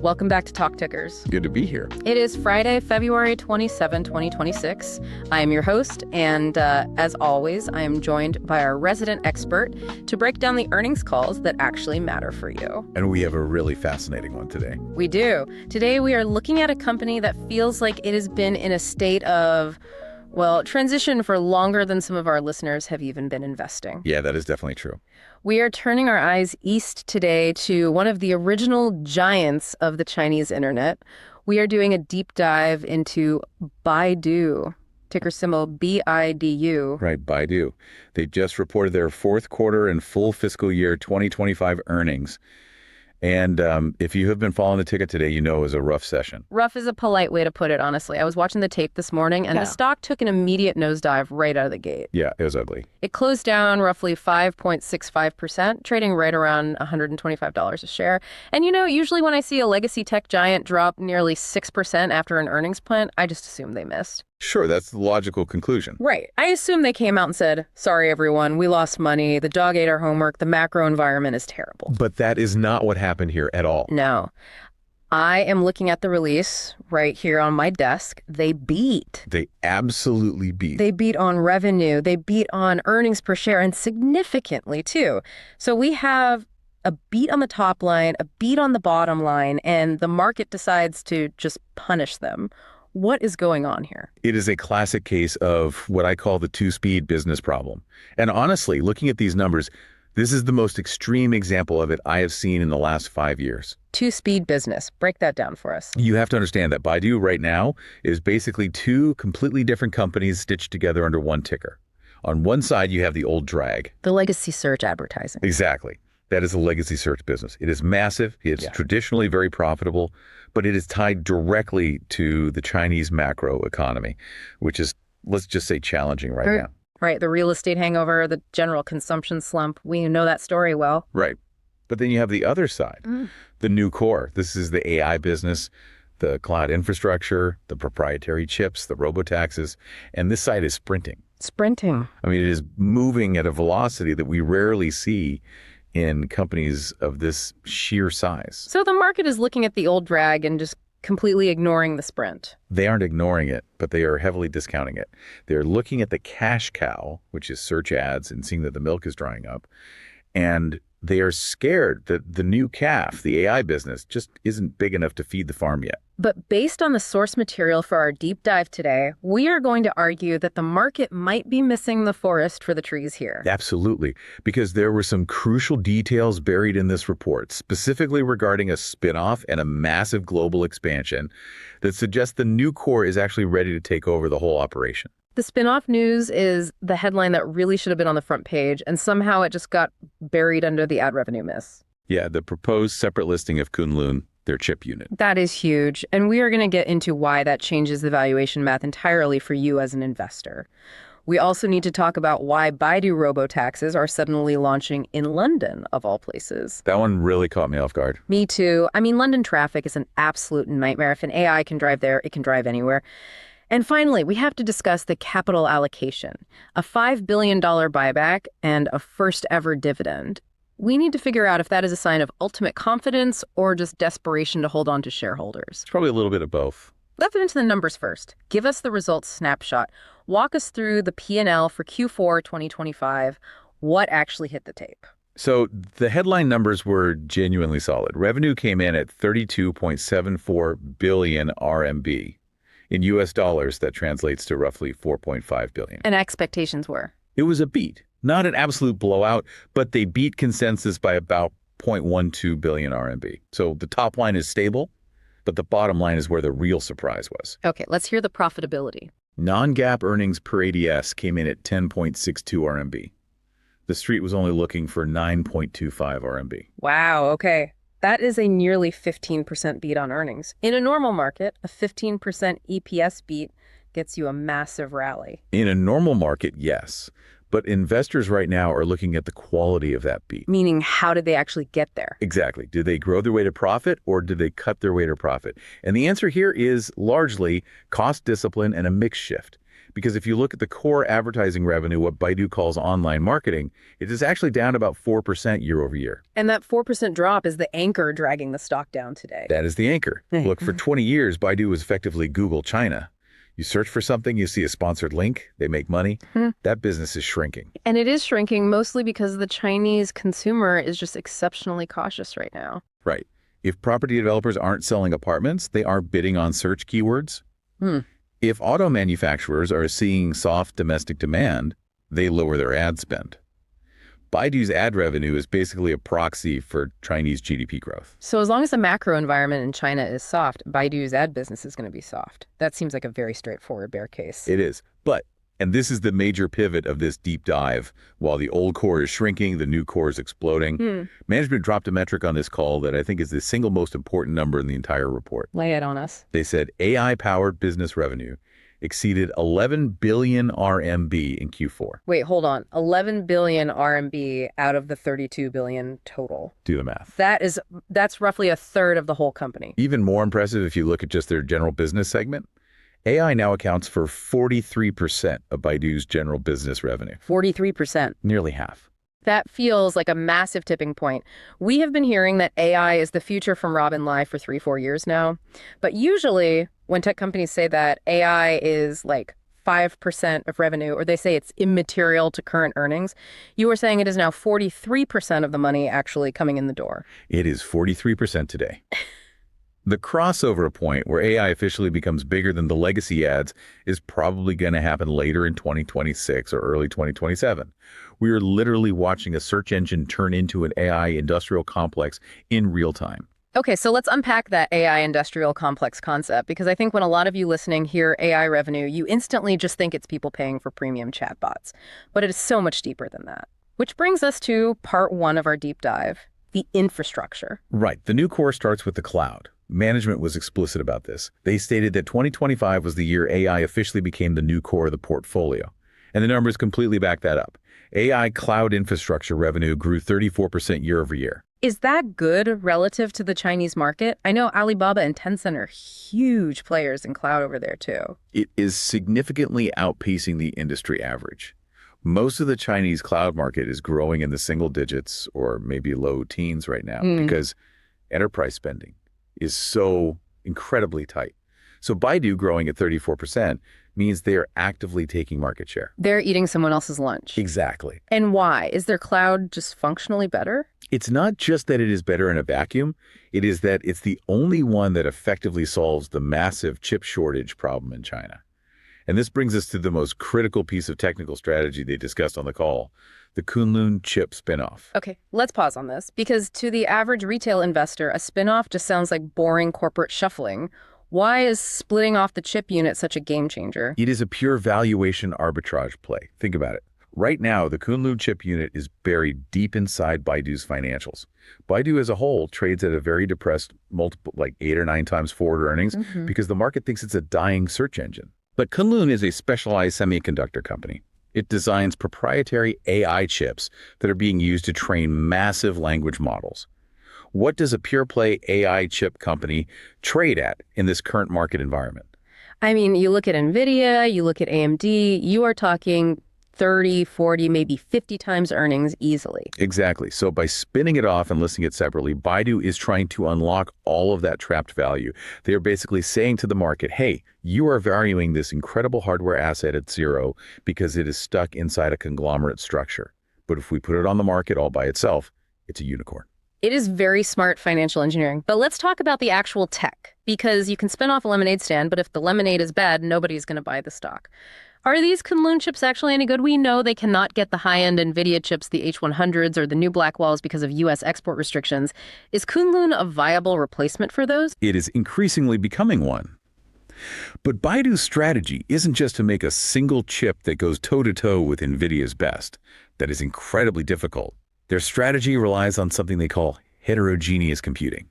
Welcome back to Talk Tickers. Good to be here. It is Friday, February 27, 2026. I am your host, and as always, I am joined by our resident expert to break down the earnings calls that actually matter for you. And we have a really fascinating one today. We do. Today, we are looking at a company that feels like it has been in a state of, well, transition for longer than some of our listeners have even been investing. Yeah, that is definitely true. We are turning our eyes east today to one of the original giants of the Chinese internet. We are doing a deep dive into Baidu, ticker symbol BIDU. Right, Baidu. They just reported their fourth quarter and full fiscal year 2025 earnings. And if you have been following the ticket today, you know it was a rough session. Rough is a polite way to put it, honestly. I was watching the tape this morning, and the stock took an immediate nosedive right out of the gate. Yeah, it was ugly. It closed down roughly 5.65%, trading right around $125 a share. And usually when I see a legacy tech giant drop nearly 6% after an earnings print, I just assume they missed. Sure, that's the logical conclusion. Right. I assume they came out and said, sorry, everyone, we lost money. The dog ate our homework. The macro environment is terrible. But that is not what happened here at all. No. I am looking at the release right here on my desk. They beat. They absolutely beat. They beat on revenue. They beat on earnings per share, and significantly, too. So we have a beat on the top line, a beat on the bottom line, and the market decides to just punish them. What is going on here? It is a classic case of what I call the two-speed business problem. And honestly, looking at these numbers, this is the most extreme example of it I have seen in the last 5 years. Two-speed business. Break that down for us. You have to understand that Baidu right now is basically two completely different companies stitched together under one ticker. On one side, you have the old drag. The legacy search advertising. Exactly. That is a legacy search business. It is massive. It's traditionally very profitable, but it is tied directly to the Chinese macro economy, which is, let's just say, challenging right now. Right. The real estate hangover, the general consumption slump. We know that story well. Right. But then you have the other side, the new core. This is the AI business, the cloud infrastructure, the proprietary chips, the robotaxis, and this side is sprinting. Sprinting. I mean, it is moving at a velocity that we rarely see in companies of this sheer size. So the market is looking at the old drag and just completely ignoring the sprint. They aren't ignoring it, but they are heavily discounting it. They're looking at the cash cow, which is search ads, and seeing that the milk is drying up. And they are scared that the new calf, the AI business, just isn't big enough to feed the farm yet. But based on the source material for our deep dive today, we are going to argue that the market might be missing the forest for the trees here. Absolutely, because there were some crucial details buried in this report, specifically regarding a spinoff and a massive global expansion that suggests the new core is actually ready to take over the whole operation. The spinoff news is the headline that really should have been on the front page, and somehow it just got buried under the ad revenue miss. Yeah, the proposed separate listing of Kunloon, their chip unit. That is huge, and we are going to get into why that changes the valuation math entirely for you as an investor. We also need to talk about why Baidu robotaxis are suddenly launching in London, of all places. That one really caught me off guard. Me too. I mean, London traffic is an absolute nightmare. If an AI can drive there, it can drive anywhere. And finally, we have to discuss the capital allocation, a $5 billion buyback and a first ever dividend. We need to figure out if that is a sign of ultimate confidence or just desperation to hold on to shareholders. It's probably a little bit of both. Let's get into the numbers first. Give us the results snapshot. Walk us through the P&L for Q4 2025. What actually hit the tape? So the headline numbers were genuinely solid. Revenue came in at 32.74 billion RMB. In US dollars, that translates to roughly 4.5 billion. And expectations were? It was a beat. Not an absolute blowout, but they beat consensus by about 0.12 billion RMB. So the top line is stable, but the bottom line is where the real surprise was. Okay, let's hear the profitability. Non-GAAP earnings per ADS came in at 10.62 RMB. The street was only looking for 9.25 RMB. Wow, okay. That is a nearly 15% beat on earnings. In a normal market, a 15% EPS beat gets you a massive rally. In a normal market, yes. But investors right now are looking at the quality of that beat. Meaning, how did they actually get there? Exactly. Did they grow their way to profit or did they cut their way to profit? And the answer here is largely cost discipline and a mix shift. because if you look at the core advertising revenue, what Baidu calls online marketing, it is actually down about 4% year over year. And that 4% drop is the anchor dragging the stock down today. That is the anchor. Look, for 20 years, Baidu was effectively Google China. You search for something, you see a sponsored link, they make money. That business is shrinking. And it is shrinking mostly because the Chinese consumer is just exceptionally cautious right now. Right. If property developers aren't selling apartments, they are bidding on search keywords. If auto manufacturers are seeing soft domestic demand, they lower their ad spend. Baidu's ad revenue is basically a proxy for Chinese GDP growth. So as long as the macro environment in China is soft, Baidu's ad business is going to be soft. That seems like a very straightforward bear case. It is. And this is the major pivot of this deep dive. While the old core is shrinking, the new core is exploding. Management dropped a metric on this call that I think is the single most important number in the entire report. Lay it on us. They said AI-powered business revenue exceeded 11 billion RMB in Q4. Wait, hold on. 11 billion RMB out of the 32 billion total. Do the math. That's roughly a third of the whole company. Even more impressive if you look at just their general business segment. AI now accounts for 43% of Baidu's general business revenue. 43%. Nearly half. That feels like a massive tipping point. We have been hearing that AI is the future from Rob and Lai for 3-4 years now. But usually when tech companies say that AI is like 5% of revenue, or they say it's immaterial to current earnings, you were saying it is now 43% of the money actually coming in the door. It is 43% today. The crossover point where AI officially becomes bigger than the legacy ads is probably going to happen later in 2026 or early 2027. We are literally watching a search engine turn into an AI industrial complex in real time. Okay, so let's unpack that AI industrial complex concept, because I think when a lot of you listening hear AI revenue, you instantly just think it's people paying for premium chatbots. But it is so much deeper than that. Which brings us to part one of our deep dive, the infrastructure. Right. The new core starts with the cloud. Management was explicit about this. They stated that 2025 was the year AI officially became the new core of the portfolio. And the numbers completely back that up. AI cloud infrastructure revenue grew 34% year over year. Is that good relative to the Chinese market? I know Alibaba and Tencent are huge players in cloud over there too. It is significantly outpacing the industry average. Most of the Chinese cloud market is growing in the single digits or maybe low teens right now because enterprise spending is so incredibly tight. So Baidu growing at 34% means they are actively taking market share. They're eating someone else's lunch. Exactly. And why? Is their cloud just functionally better? It's not just that it is better in a vacuum. It is that it's the only one that effectively solves the massive chip shortage problem in China. And this brings us to the most critical piece of technical strategy they discussed on the call, the Kunloon chip spinoff. Okay, let's pause on this, because to the average retail investor, a spinoff just sounds like boring corporate shuffling. Why is splitting off the chip unit such a game changer? It is a pure valuation arbitrage play. Think about it. Right now, the Kunloon chip unit is buried deep inside Baidu's financials. Baidu as a whole trades at a very depressed multiple, like 8 or 9 times forward earnings, because the market thinks it's a dying search engine. But Kunloon is a specialized semiconductor company. It designs proprietary AI chips that are being used to train massive language models. What does a pure-play AI chip company trade at in this current market environment? I mean, you look at NVIDIA, you look at AMD, you are talking 30, 40, maybe 50 times earnings easily. Exactly. So by spinning it off and listing it separately, Baidu is trying to unlock all of that trapped value. They are basically saying to the market, hey, you are valuing this incredible hardware asset at zero because it is stuck inside a conglomerate structure. But if we put it on the market all by itself, it's a unicorn. It is very smart financial engineering. But let's talk about the actual tech, because you can spin off a lemonade stand, but if the lemonade is bad, nobody's going to buy the stock. Are these Kunloon chips actually any good? We know they cannot get the high-end NVIDIA chips, the H100s, or the new Blackwells because of U.S. export restrictions. Is Kunloon a viable replacement for those? It is increasingly becoming one. But Baidu's strategy isn't just to make a single chip that goes toe-to-toe with NVIDIA's best. That is incredibly difficult. Their strategy relies on something they call heterogeneous computing.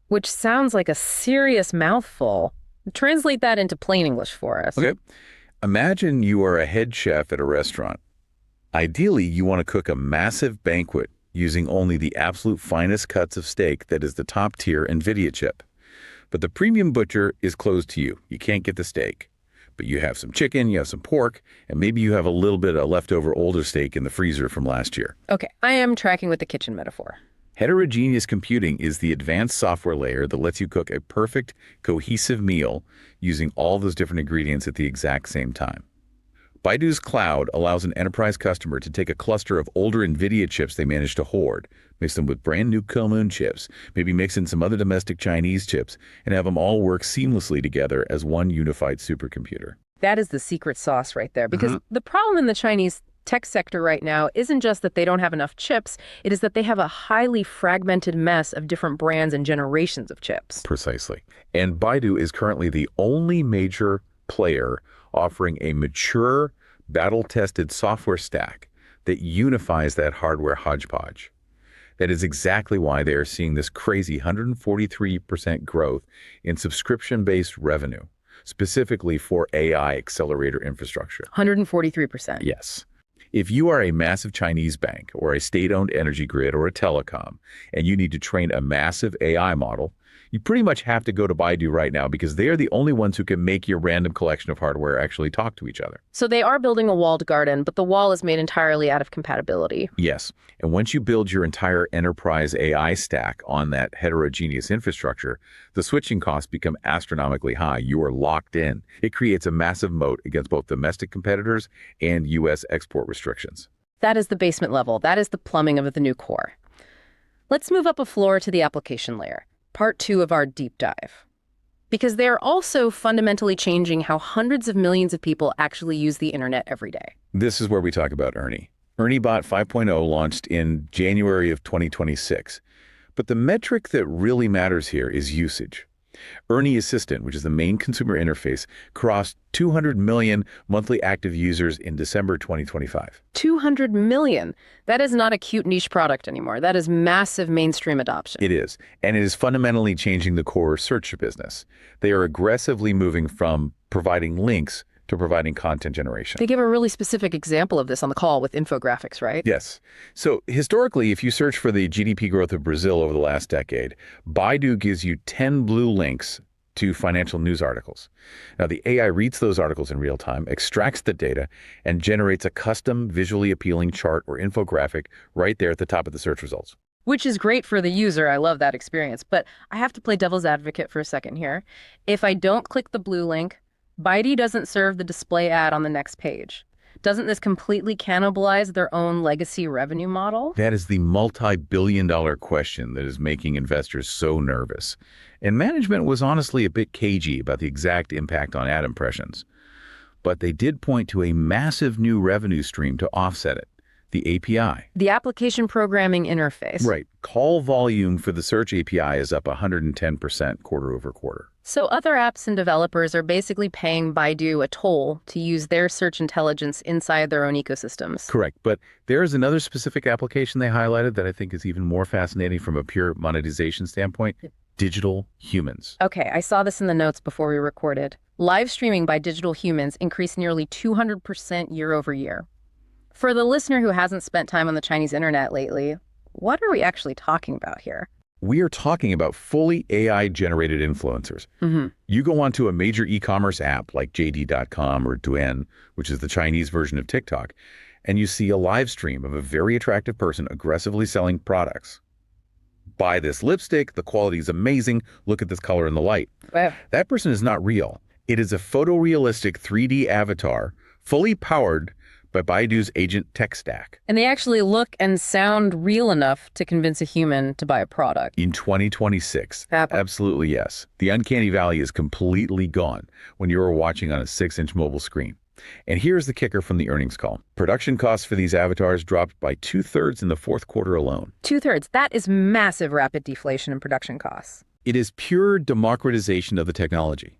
Which sounds like a serious mouthful. Translate that into plain English for us. Okay. Imagine you are a head chef at a restaurant. Ideally, you want to cook a massive banquet using only the absolute finest cuts of steak that is the top-tier NVIDIA chip. But the premium butcher is closed to you. You can't get the steak. but you have some chicken, you have some pork, and maybe you have a little bit of leftover older steak in the freezer from last year. Okay, I am tracking with the kitchen metaphor. Heterogeneous computing is the advanced software layer that lets you cook a perfect, cohesive meal using all those different ingredients at the exact same time. Baidu's cloud allows an enterprise customer to take a cluster of older NVIDIA chips they managed to hoard, mix them with brand new Kunloon chips, maybe mix in some other domestic Chinese chips, and have them all work seamlessly together as one unified supercomputer. That is the secret sauce right there, because the problem in the Chinese tech sector right now isn't just that they don't have enough chips, it is that they have a highly fragmented mess of different brands and generations of chips. Precisely. And Baidu is currently the only major player offering a mature, battle-tested software stack that unifies that hardware hodgepodge. That is exactly why they are seeing this crazy 143% growth in subscription-based revenue, specifically for AI accelerator infrastructure. 143%. Yes. If you are a massive Chinese bank or a state-owned energy grid or a telecom, and you need to train a massive AI model, you pretty much have to go to Baidu right now because they are the only ones who can make your random collection of hardware actually talk to each other. So they are building a walled garden, but the wall is made entirely out of compatibility. Yes. And once you build your entire enterprise AI stack on that heterogeneous infrastructure, the switching costs become astronomically high. You are locked in. It creates a massive moat against both domestic competitors and U.S. export restrictions. That is the basement level. That is the plumbing of the new core. Let's move up a floor to the application layer. Part 2 of our deep dive. Because they're also fundamentally changing how hundreds of millions of people actually use the internet every day. This is where we talk about Ernie. Ernie Bot 5.0 launched in January of 2026. But the metric that really matters here is usage. Ernie Assistant, which is the main consumer interface, crossed 200 million monthly active users in December 2025. 200 million. That is not a cute niche product anymore. That is massive mainstream adoption. It is. And it is fundamentally changing the core search business. They are aggressively moving from providing links to providing content generation. They give a really specific example of this on the call with infographics, right? Yes. So historically, if you search for the GDP growth of Brazil over the last decade, Baidu gives you 10 blue links to financial news articles. Now, the AI reads those articles in real time, extracts the data, and generates a custom visually appealing chart or infographic right there at the top of the search results. Which is great for the user. I love that experience. But I have to play devil's advocate for a second here. If I don't click the blue link, Baidu doesn't serve the display ad on the next page. Doesn't this completely cannibalize their own legacy revenue model? That is the multi-billion-dollar question that is making investors so nervous. And management was honestly a bit cagey about the exact impact on ad impressions. But they did point to a massive new revenue stream to offset it, the API. The application programming interface. Right. Call volume for the search API is up 110% quarter over quarter. So other apps and developers are basically paying Baidu a toll to use their search intelligence inside their own ecosystems. Correct. But there is another specific application they highlighted that I think is even more fascinating from a pure monetization standpoint. Digital humans. Okay, I saw this in the notes before we recorded. Live streaming by digital humans increased nearly 200% year over year. For the listener who hasn't spent time on the Chinese internet lately, what are we actually talking about here? We are talking about fully AI-generated influencers. You go onto a major e-commerce app like JD.com or Douyin, which is the Chinese version of TikTok, and you see a live stream of a very attractive person aggressively selling products. Buy this lipstick, the quality is amazing, look at this color in the light. Wow. That person is not real. It is a photorealistic 3D avatar, fully powered by Baidu's agent tech stack. And they actually look and sound real enough to convince a human to buy a product. In 2026, Apple. absolutely yes. The uncanny valley is completely gone when you are watching on a 6-inch mobile screen. And here's the kicker from the earnings call. Production costs for these avatars dropped by 2/3 in the fourth quarter alone. 2/3. That is massive rapid deflation in production costs. It is pure democratization of the technology.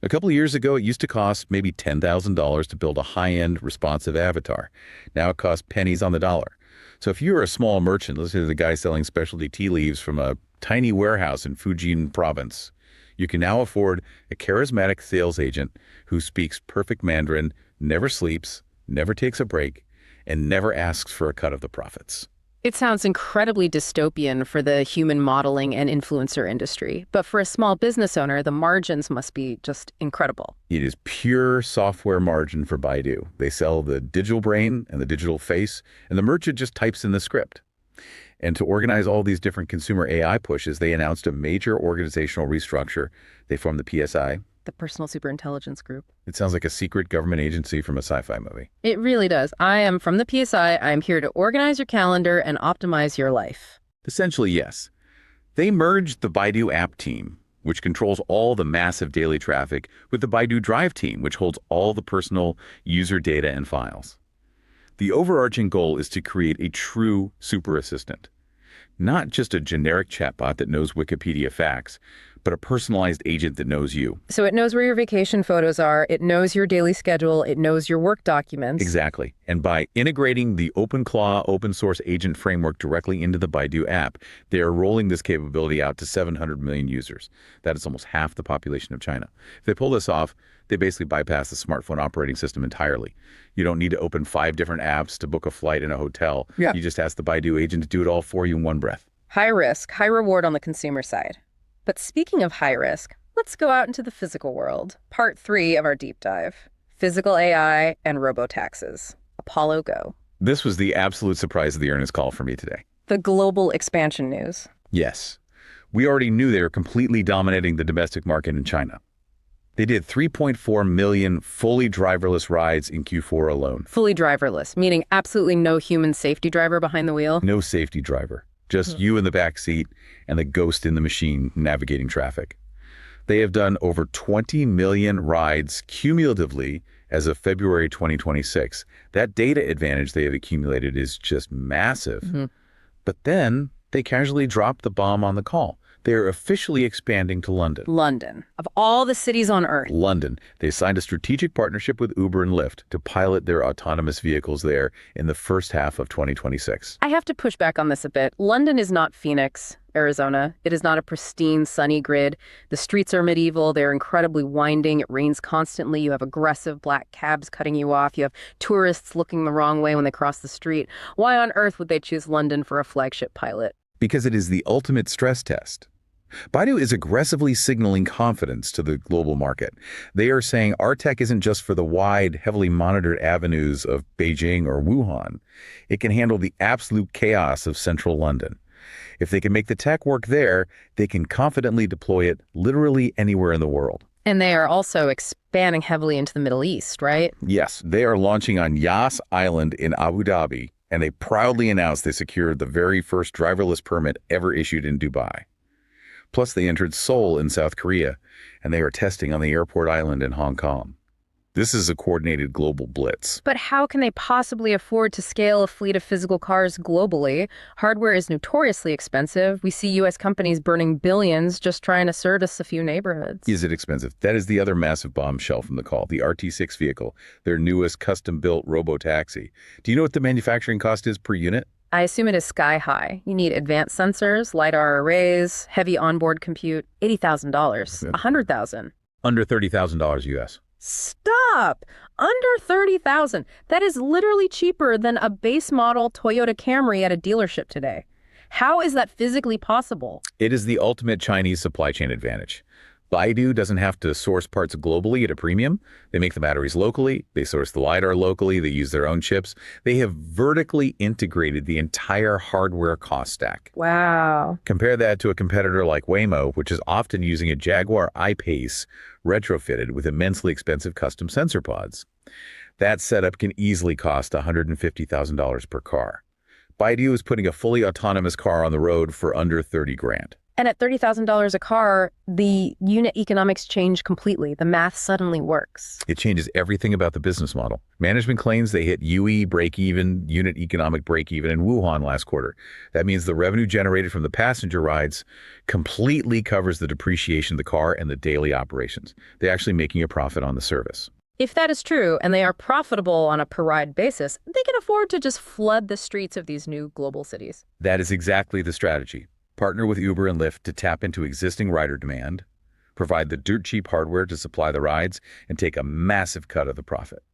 A couple of years ago, it used to cost maybe $10,000 to build a high-end responsive avatar. Now it costs pennies on the dollar. So if you're a small merchant, let's say the guy selling specialty tea leaves from a tiny warehouse in Fujian province, you can now afford a charismatic sales agent who speaks perfect Mandarin, never sleeps, never takes a break, and never asks for a cut of the profits. It sounds incredibly dystopian for the human modeling and influencer industry, but for a small business owner, the margins must be just incredible. It is pure software margin for Baidu. They sell the digital brain and the digital face, and the merchant just types in the script. And to organize all these different consumer AI pushes, they announced a major organizational restructure. They formed the PSI. The Personal Superintelligence Group. It sounds like a secret government agency from a sci-fi movie. It really does. I am from the PSI. I'm here to organize your calendar and optimize your life. Essentially, yes. They merged the Baidu app team, which controls all the massive daily traffic, with the Baidu Drive team, which holds all the personal user data and files. The overarching goal is to create a true super assistant. Not just a generic chatbot that knows Wikipedia facts, but a personalized agent that knows you. So it knows where your vacation photos are, it knows your daily schedule, it knows your work documents. Exactly. And by integrating the OpenClaw open source agent framework directly into the Baidu app, they are rolling this capability out to 700 million users. That is almost half the population of China. If they pull this off, they basically bypass the smartphone operating system entirely. You don't need to open 5 different apps to book a flight in a hotel. Yeah. You just ask the Baidu agent to do it all for you in one breath. High risk, high reward on the consumer side. But speaking of high risk, let's go out into the physical world. Part 3 of our deep dive. Physical AI and robotaxis. Apollo Go. This was the absolute surprise of the earnings call for me today. The global expansion news. Yes. We already knew they were completely dominating the domestic market in China. They did 3.4 million fully driverless rides in Q4 alone. Fully driverless, meaning absolutely no human safety driver behind the wheel. No safety driver. Just you in the back seat and the ghost in the machine navigating traffic. They have done over 20 million rides cumulatively as of February 2026. That data advantage they have accumulated is just massive. But then they casually dropped the bomb on the call. They are officially expanding to London. London. Of all the cities on Earth. London. They signed a strategic partnership with Uber and Lyft to pilot their autonomous vehicles there in the first half of 2026. I have to push back on this a bit. London is not Phoenix, Arizona. It is not a pristine, sunny grid. The streets are medieval. They're incredibly winding. It rains constantly. You have aggressive black cabs cutting you off. You have tourists looking the wrong way when they cross the street. Why on earth would they choose London for a flagship pilot? Because it is the ultimate stress test. Baidu is aggressively signaling confidence to the global market. They are saying our tech isn't just for the wide, heavily monitored avenues of Beijing or Wuhan. It can handle the absolute chaos of central London. If they can make the tech work there, they can confidently deploy it literally anywhere in the world. And they are also expanding heavily into the Middle East, right? Yes, they are launching on Yas Island in Abu Dhabi, and they proudly announced they secured the very first driverless permit ever issued in Dubai. Plus, they entered Seoul in South Korea, and they are testing on the airport island in Hong Kong. This is a coordinated global blitz. But how can they possibly afford to scale a fleet of physical cars globally? Hardware is notoriously expensive. We see U.S. companies burning billions just trying to service a few neighborhoods. Is it expensive? That is the other massive bombshell from the call, the RT6 vehicle, their newest custom-built robotaxi. Do you know what the manufacturing cost is per unit? I assume it is sky high. You need advanced sensors, LiDAR arrays, heavy onboard compute. $80,000. $100,000. Under $30,000 US. Stop! Under $30,000. That is literally cheaper than a base model Toyota Camry at a dealership today. How is that physically possible? It is the ultimate Chinese supply chain advantage. Baidu doesn't have to source parts globally at a premium. They make the batteries locally. They source the LiDAR locally. They use their own chips. They have vertically integrated the entire hardware cost stack. Wow. Compare that to a competitor like Waymo, which is often using a Jaguar I-Pace retrofitted with immensely expensive custom sensor pods. That setup can easily cost $150,000 per car. Baidu is putting a fully autonomous car on the road for under 30 grand. And at $30,000 a car, the unit economics change completely. The math suddenly works. It changes everything about the business model. Management claims they hit UE break-even, unit economic break-even in Wuhan last quarter. That means the revenue generated from the passenger rides completely covers the depreciation of the car and the daily operations. They're actually making a profit on the service. If that is true, and they are profitable on a per-ride basis, they can afford to just flood the streets of these new global cities. That is exactly the strategy. Partner with Uber and Lyft to tap into existing rider demand, provide the dirt-cheap hardware to supply the rides, and take a massive cut of the profit.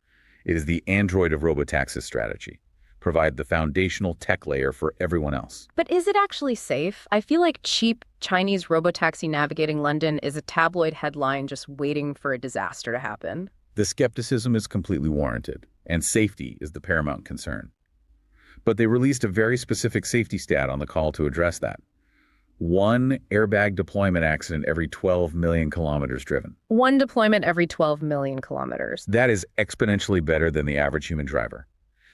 It is the Android of robotaxi strategy. provide the foundational tech layer for everyone else. But is it actually safe? I feel like cheap Chinese robotaxi navigating London is a tabloid headline just waiting for a disaster to happen. The skepticism is completely warranted, and safety is the paramount concern. But they released a very specific safety stat on the call to address that. 1 airbag deployment accident every 12 million kilometers driven. 1 deployment every 12 million kilometers. That is exponentially better than the average human driver.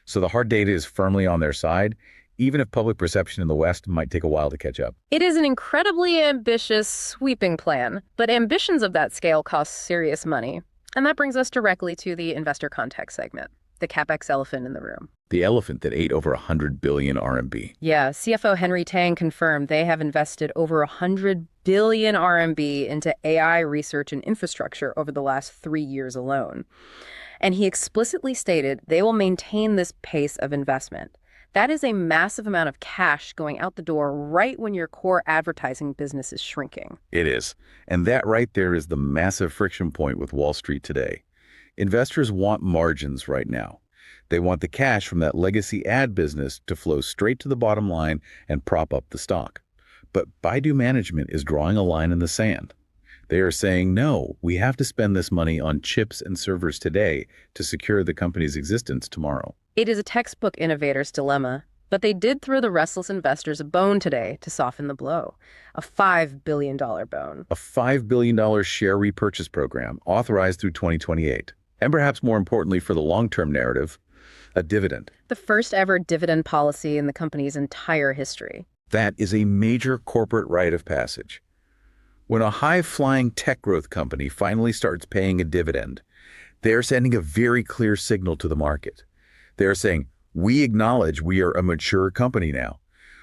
So the hard data is firmly on their side, even if public perception in the West might take a while to catch up. It is an incredibly ambitious, sweeping plan, but ambitions of that scale cost serious money. And that brings us directly to the investor context segment, the CapEx elephant in the room. The elephant that ate over 100 billion RMB. Yeah, CFO Henry Tang confirmed they have invested over 100 billion RMB into AI research and infrastructure over the last 3 years alone. And he explicitly stated they will maintain this pace of investment. That is a massive amount of cash going out the door right when your core advertising business is shrinking. It is. And that right there is the massive friction point with Wall Street today. Investors want margins right now. They want the cash from that legacy ad business to flow straight to the bottom line and prop up the stock. But Baidu management is drawing a line in the sand. They are saying, no, we have to spend this money on chips and servers today to secure the company's existence tomorrow. It is a textbook innovator's dilemma, but they did throw the restless investors a bone today to soften the blow. A $5 billion bone. A $5 billion share repurchase program authorized through 2028. And perhaps more importantly for the long-term narrative, a dividend. The first ever dividend policy in the company's entire history. That is a major corporate rite of passage. When a high-flying tech growth company finally starts paying a dividend, they're sending a very clear signal to the market. They're saying, we acknowledge we are a mature company now.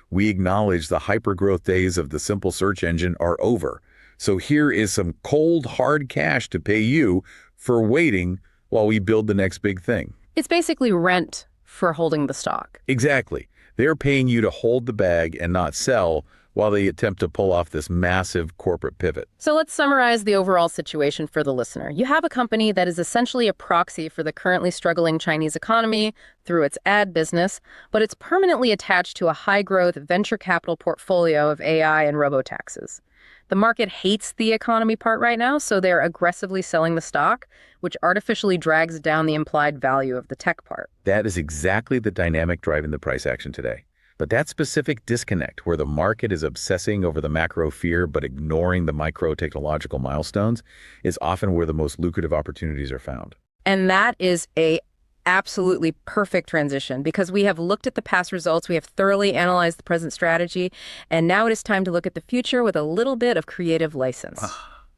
We acknowledge the hyper-growth days of the simple search engine are over. So here is some cold, hard cash to pay you for waiting while we build the next big thing. It's basically rent for holding the stock. Exactly. They're paying you to hold the bag and not sell while they attempt to pull off this massive corporate pivot. So let's summarize the overall situation for the listener. You have a company that is essentially a proxy for the currently struggling Chinese economy through its ad business, but it's permanently attached to a high-growth venture capital portfolio of AI and robotaxis. The market hates the economy part right now, so they're aggressively selling the stock, which artificially drags down the implied value of the tech part. That is exactly the dynamic driving the price action today. But that specific disconnect where the market is obsessing over the macro fear but ignoring the micro technological milestones is often where the most lucrative opportunities are found. And that is a absolutely perfect transition because we have looked at the past results, we have thoroughly analyzed the present strategy, and now it is time to look at the future with a little bit of creative license.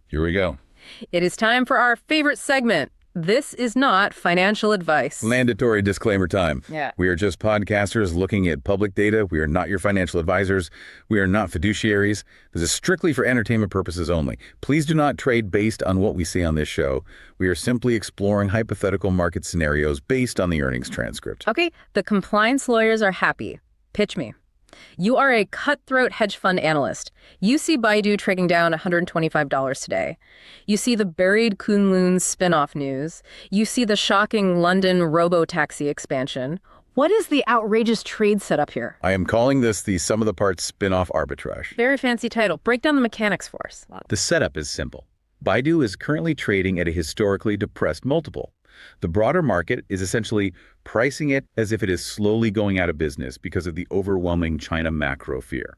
Here we go. It is time for our favorite segment. This is not financial advice. Mandatory disclaimer time. Yeah. We are just podcasters looking at public data. We are not your financial advisors. We are not fiduciaries. This is strictly for entertainment purposes only. Please do not trade based on what we see on this show. We are simply exploring hypothetical market scenarios based on the earnings transcript. Okay, the compliance lawyers are happy. Pitch me. You are a cutthroat hedge fund analyst. You see Baidu trading down $125 today. You see the buried Kunloon spin-off news. You see the shocking London robotaxi expansion. What is the outrageous trade setup here? I am calling this the sum of the parts spin-off arbitrage. Very fancy title. Break down the mechanics for us. The setup is simple. Baidu is currently trading at a historically depressed multiple. The broader market is essentially pricing it as if it is slowly going out of business because of the overwhelming China macro fear.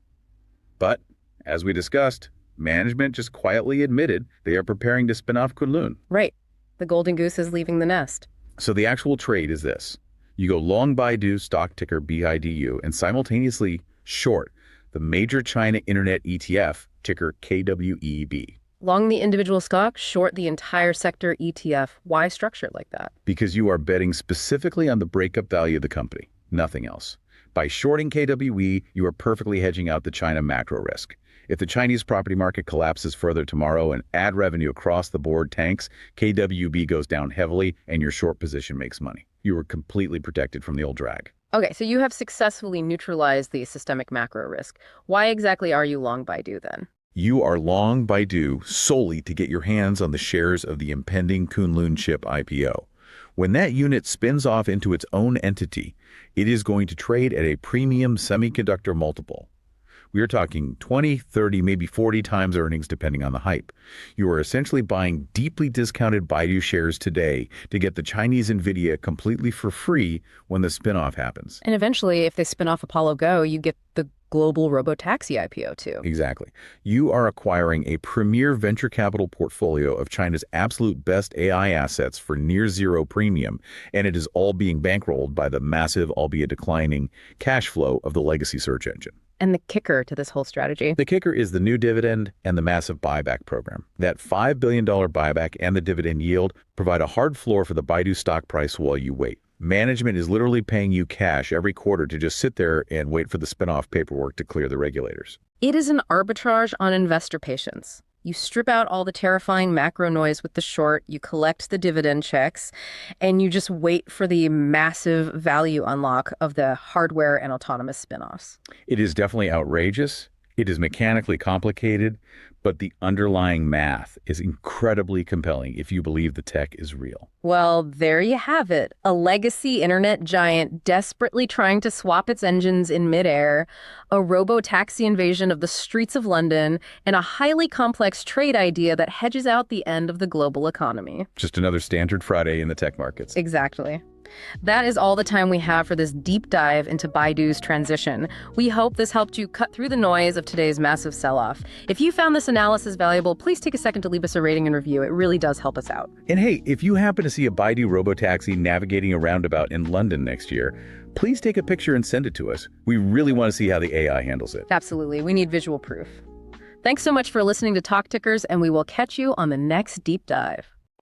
But, as we discussed, management just quietly admitted they are preparing to spin off Kunloon. Right. The golden goose is leaving the nest. So the actual trade is this. You go long Baidu, stock ticker BIDU, and simultaneously short the major China Internet ETF, ticker KWEB. Long the individual stock, short the entire sector ETF. Why structure it like that? Because you are betting specifically on the breakup value of the company, nothing else. By shorting KWE, you are perfectly hedging out the China macro risk. If the Chinese property market collapses further tomorrow and ad revenue across the board tanks, KWB goes down heavily and your short position makes money. You are completely protected from the old drag. Okay, so you have successfully neutralized the systemic macro risk. Why exactly are you long Baidu then? You are long Baidu solely to get your hands on the shares of the impending Kunloon chip IPO. When that unit spins off into its own entity, it is going to trade at a premium semiconductor multiple. We are talking 20, 30, maybe 40 times earnings depending on the hype. You are essentially buying deeply discounted Baidu shares today to get the Chinese Nvidia completely for free when the spinoff happens. And eventually, if they spin off Apollo Go, you get the global robotaxi IPO too. Exactly. You are acquiring a premier venture capital portfolio of China's absolute best AI assets for near zero premium, and it is all being bankrolled by the massive, albeit declining, cash flow of the legacy search engine. And the kicker to this whole strategy. The kicker is the new dividend and the massive buyback program. That $5 billion buyback and the dividend yield provide a hard floor for the Baidu stock price while you wait. Management is literally paying you cash every quarter to just sit there and wait for the spinoff paperwork to clear the regulators. It is an arbitrage on investor patience. You strip out all the terrifying macro noise with the short, you collect the dividend checks, and you just wait for the massive value unlock of the hardware and autonomous spinoffs. It is definitely outrageous. It is mechanically complicated, but the underlying math is incredibly compelling if you believe the tech is real. Well, there you have it. A legacy internet giant desperately trying to swap its engines in midair, a robo-taxi invasion of the streets of London, and a highly complex trade idea that hedges out the end of the global economy. Just another standard Friday in the tech markets. Exactly. That is all the time we have for this deep dive into Baidu's transition. We hope this helped you cut through the noise of today's massive sell-off. If you found this analysis valuable, please take a second to leave us a rating and review. It really does help us out. And hey, if you happen to see a Baidu robotaxi navigating a roundabout in London next year, please take a picture and send it to us. We really want to see how the AI handles it. Absolutely. We need visual proof. Thanks so much for listening to Talk Tickers, and we will catch you on the next deep dive.